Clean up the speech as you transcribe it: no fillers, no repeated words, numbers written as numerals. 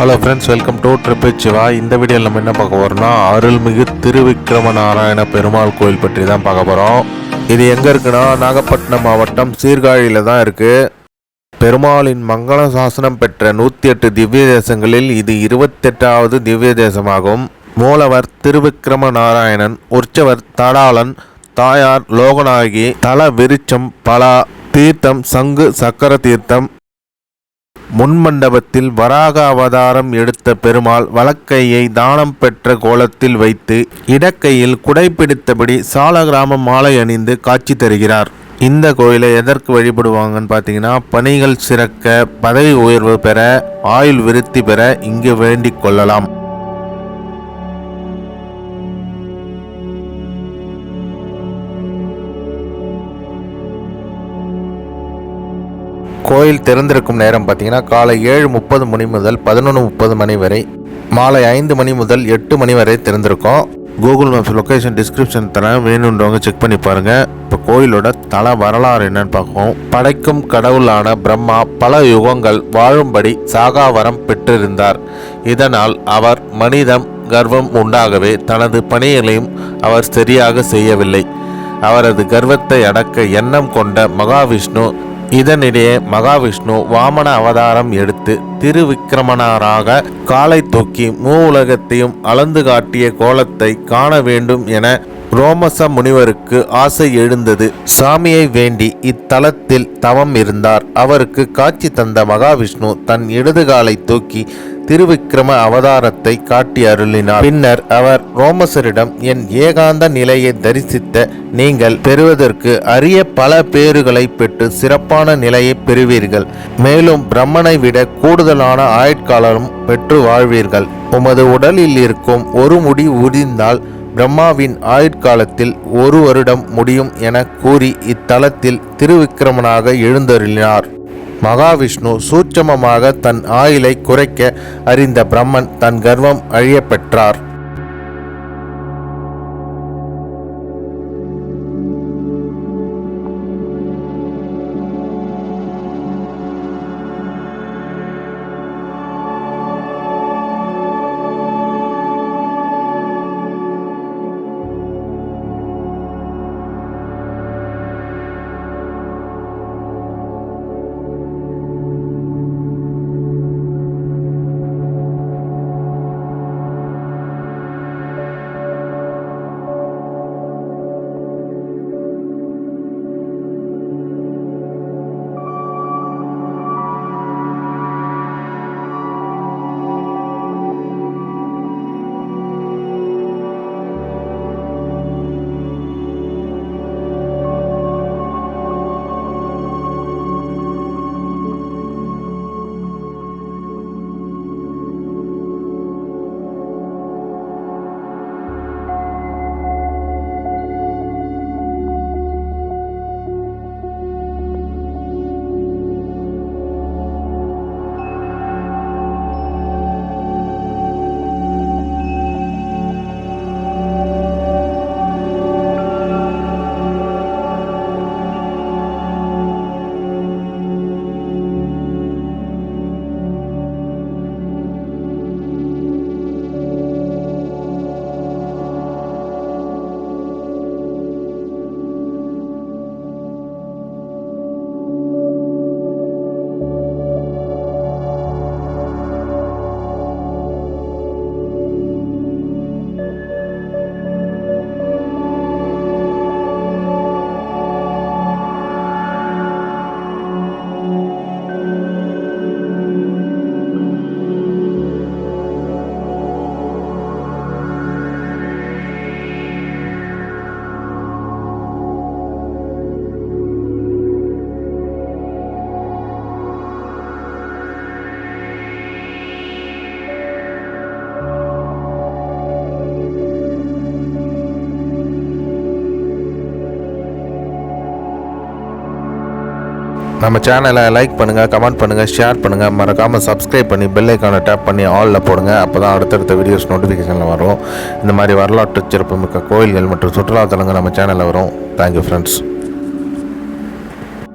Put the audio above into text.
Hello friends, welcome to trip Siva. இந்த வீடியோவில் நம்ம என்ன பார்க்க போகிறோம்னா அருள்மிகு திருவிக்கிரம நாராயண பெருமாள் கோயில் பற்றி தான் பார்க்க போகிறோம். இது எங்கே இருக்குன்னா நாகப்பட்டினம் மாவட்டம் சீர்காழியில் தான் இருக்குது. பெருமாளின் மங்கள சாசனம் பெற்ற 108 திவ்ய தேசங்களில் இது 28வது திவ்ய தேசமாகும். மூலவர் திருவிக்கிரம நாராயணன், உற்சவர் தடாலன், தாயார் லோகநாயகி, தல விருட்சம் பலா, தீர்த்தம் சங்கு சக்கர தீர்த்தம். முன்மண்டபத்தில் வராக அவதாரம் எடுத்த பெருமாள் வலக்கையை தானம் பெற்ற கோலத்தில் வைத்து இடக்கையில் குடைப்பிடித்தபடி சாலகிராம மாலை அணிந்து காட்சி தருகிறார். இந்த கோயிலை எதற்கு வழிபடுவாங்கன்னு பார்த்தீங்கன்னா, பணிகள் சிறக்க, பதவி உயர்வு பெற, ஆயுள் விருத்தி பெற இங்கு வேண்டிக் கொள்ளலாம். கோயில் திறந்திருக்கும் நேரம் பார்த்தீங்கன்னா காலை 7:30 மணி முதல் 11:30 மணி வரை, மாலை 5 மணி முதல் 8 மணி வரை திறந்திருக்கும். கூகுள் மேப்ஸ் லொக்கேஷன் டிஸ்கிரிப்ஷன் தரேன், வேணுன்றவங்க செக் பண்ணி பாருங்கள். இப்போ கோயிலோட தல வரலாறு என்னன்னு பார்ப்போம். படைக்கும் கடவுளான பிரம்மா பல யுகங்கள் வாழும்படி சாகாவரம் பெற்றிருந்தார். இதனால் அவர் மனிதம் கர்வம் உண்டாகவே தனது பணிகளையும் அவர் சரியாக செய்யவில்லை. அவரது கர்வத்தை அடக்க எண்ணம் கொண்ட மகாவிஷ்ணு, இதனிடையே மகாவிஷ்ணு வாமன அவதாரம் எடுத்து திருவிக்கிரமனாராக காலை தூக்கி மூவுலகத்தையும் அளந்து காட்டிய கோலத்தை காண வேண்டும் என ரோமச முனிவருக்கு ஆசை எழுந்தது. சாமியை வேண்டி இத்தலத்தில் தவம் இருந்தார். அவருக்கு காட்சி தந்த மகாவிஷ்ணு தன் இடதுகாலை தூக்கி திருவிக்கிரம அவதாரத்தை காட்டி அருளினார். பின்னர் அவர் ரோமசரிடம், என் ஏகாந்த நிலையை தரிசித்த நீங்கள் பெறுவதற்கு அரிய பல பேறுகளை பெற்று சிறப்பான நிலையை பெறுவீர்கள். மேலும் பிரம்மனை விட கூடுதலான ஆயுட்காலம் பெற்று வாழ்வீர்கள். உமது உடலில் இருக்கும் ஒரு முடி உதிர்ந்தால் பிரம்மாவின் ஆயுட்காலத்தில் 1 வருடம் முடியும் என கூறி இத்தலத்தில் திருவிக்கிரமனாக எழுந்தருளினார். மகாவிஷ்ணு சூட்சமமாக தன் ஆயுளை குறைக்க அறிந்த பிரம்மன் தன் கர்வம் அழிய பெற்றார். நம்ம சேனலை லைக் பண்ணுங்கள், கமெண்ட் பண்ணுங்கள், ஷேர் பண்ணுங்கள். மறக்காமல் சப்ஸ்கிரைப் பண்ணி பெல் ஐக்கானை டேப் பண்ணி ஆலில் போடுங்க. அப்போ தான் அடுத்தடுத்த வீடியோஸ் நோட்டிஃபிகேஷனில் வரும். இந்த மாதிரி வரலாற்று சிறப்புமிக்க கோயில்கள் மற்றும் சுற்றுலாத்தலங்கள் நம்ம சேனலில் வரும். Thank you friends.